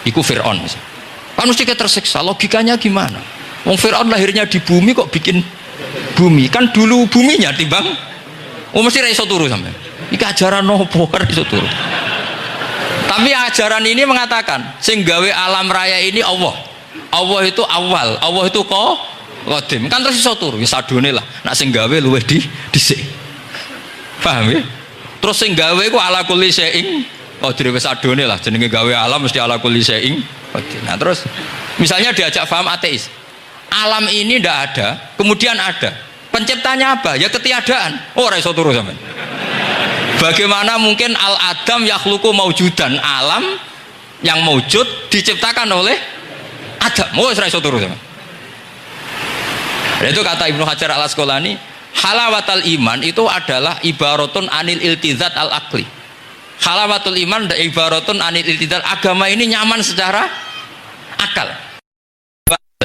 iku Fir'aun, kan mesti tersiksa. Logikanya gimana? Wong Fir'aun lahirnya di bumi kok bikin bumi, kan dulu buminya timbang. Mesti ra iso turu sampean. Iki ajaran nopo ra iso turu. Tapi ajaran ini mengatakan sing gawe alam raya ini Allah. Allah itu awal, Allah itu qadim. Kan terus iso turu, wis adone lah. Nek sing gawe luwih dhisik. Paham ya? Terus sing gawe iku ala kulli syai'in qadir, wis adone lah, jenenge gawe alam mesti ala kulli syai'in qadir. Nah terus misalnya diajak paham ateis. Alam ini ndak ada, kemudian ada. Penciptanya apa? Ya ketiadaan. Oh ora iso turu sampean. Bagaimana mungkin al-adam yakhluqu maujudan, alam yang maujud diciptakan oleh Adam. Oh ora iso turu sampean. Itu kata Ibnu Hajar al-Asqalani, halawatul iman itu adalah ibaratun anil iltizat al-aqli. Halawatul iman dan ibaratun anil iltizat, agama ini nyaman secara akal.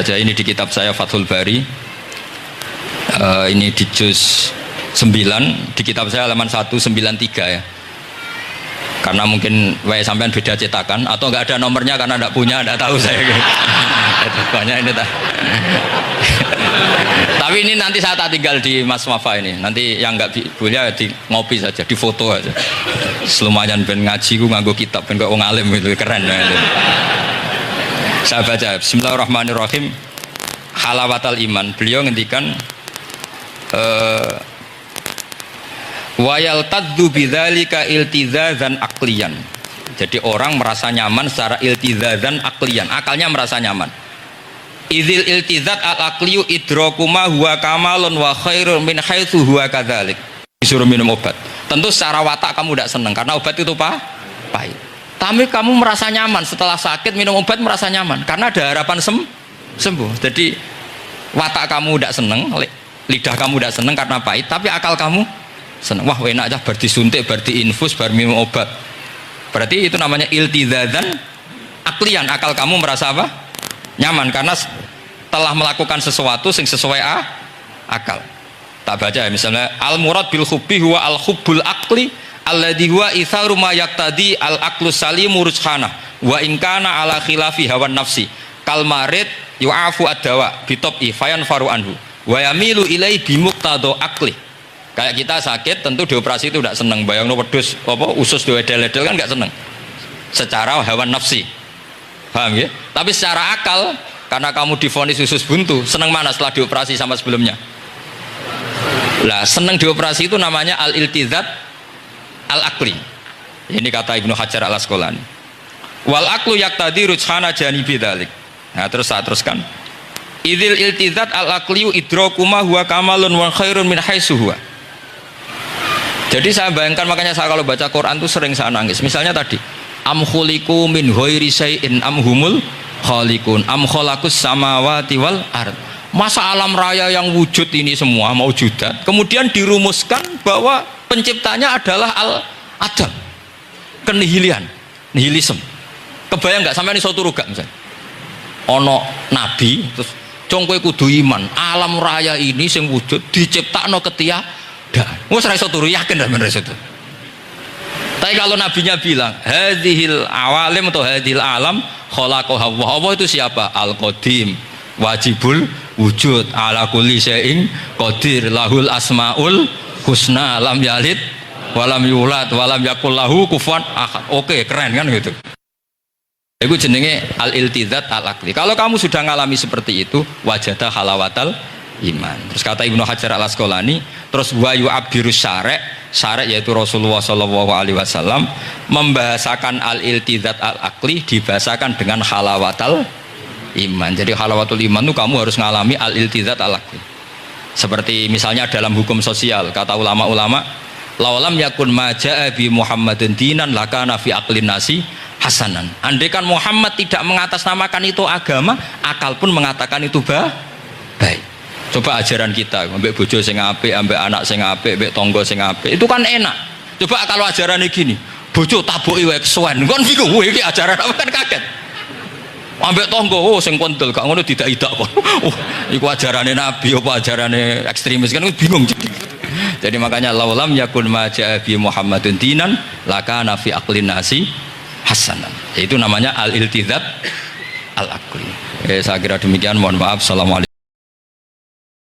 Saja ini di kitab saya Fathul Bari. Ini di juz 9, di kitab saya halaman 193 ya. Karena mungkin sampean beda cetakan atau enggak ada nomornya karena enggak punya, enggak tahu saya. Banyak ini Tapi ini nanti saya tak tinggal di Mas Wafa ini. Nanti yang enggak boleh di ngopi saja, di foto aja. Selumayan ben ngaji ku nganggo kitab ben kok wong alim itu keren ya. Saya baca Bismillahirrahmanirrahim. Halawatul iman, beliau ngendikan wa yaltadzu bidzalika iltizazan aqliyan. Jadi orang merasa nyaman secara iltizazan aqliyan, akalnya merasa nyaman. Idzil iltizat al-aqliyu idraku ma huwa kamalun wa khairun min haitsu huwa kadzalik. Disuruh minum obat. Tentu secara watak kamu tidak senang karena obat itu pahit. Tapi kamu merasa nyaman setelah sakit minum obat, merasa nyaman karena ada harapan sembuh. Jadi watak kamu tidak senang, lidah kamu tidak senang karena pahit, tapi akal kamu senang. Wah enak aja, bar disuntik, bar diinfus, bar minum obat, Berarti itu namanya iltizadzan aklian, akal kamu merasa apa? Nyaman karena telah melakukan sesuatu yang sesuai akal. Tak baca ya, misalnya al murad bil hubbi huwa al hubbul akli alladhi huwa itharu ma yaqtadi al aqlu salimu rujhana wa in kana ala khilafi hawan nafsi kal marid yu'afu ad-dawa bi tab'i fayanfaru anhu wa yamilu ilai bi muqtado akli. Kayak kita sakit tentu dioperasi itu tidak senang, bayangno wedhus apa usus dewedel-edel kan enggak senang secara hawan nafsi, paham ya? Tapi secara akal karena kamu divonis usus buntu, senang mana setelah dioperasi sama sebelumnya? Lah senang dioperasi itu namanya al-iltizat al-akli. Ini kata Ibnu Hajar al-Asqalani. Wal aklu yaqtadi rujhana janibi dzalik. Nah, terus saya teruskan. Idzil iltizat al-aqliyu idrakuma huwa kamalun wa khairun min haitsu huwa. Jadi saya bayangkan, makanya saya kalau baca Quran tuh sering saya nangis. Misalnya tadi, am khuliqu min ghairi syai'in am humul khaliqun am khalaqus samawati wal ard. Masa alam raya yang wujud ini semua mau judat, kemudian dirumuskan bahwa penciptanya adalah al-adam, kenihilian, nihilisme. Kebayang nggak sampai ini suatu ruga misalnya ono nabi terus congkoe kudu iman alam raya ini sing wujud diciptakno ketiadaan, wis ra iso turu yakin ra bener itu. Tapi kalau nabinya bilang hadhil awalim atau hadhil alam khalaqaha Allah, itu siapa? Al-Qadim wajibul wujud ala kulli syai'in qadir lahul asmaul husna lam yalid walam yulad walam yakul lahu kufuwan ahad. Oke, keren kan gitu. Itu jenenge al-iltizat al-akli. Kalau kamu sudah ngalami seperti itu, wajada halawatal iman. Terus kata Ibnu Hajar al-Asqalani, terus wa yu'abbirus syara' yaitu Rasulullah sallallahu alaihi wasallam membahasakan al-iltizat al-akli dibahasakan dengan halawatal iman. Jadi halawatul iman itu kamu harus ngalami al-iltizat al-akli. Seperti misalnya dalam hukum sosial, kata ulama-ulama, laulam yakun ma ja'a bi Muhammadin dinan lakana fi aqlin nasi hasanan. Andai kan Muhammad tidak mengatasnamakan itu agama, akal pun mengatakan itu baik. Coba ajaran kita, ambek bojo sing apik, ambek anak sing apik, ambek tangga sing apik, itu kan enak. Coba kalau ajarannya gini, bojo taboki wae kesuwen, kan bingung, wah iki ajaran apa, kan kaget. Ambek tangga, oh sing kontel, gak ngono tidak-tidak kok. Oh, iku ajarane nabi apa ajarane ekstremis, kan bingung. Jadi makanya laulam yakun ma ja'a bi Muhammadun dinan lakana fi aqlin nasi hasanan. Itu namanya al-iltizat al-akli. Saya kira demikian, mohon maaf. Assalamualaikum.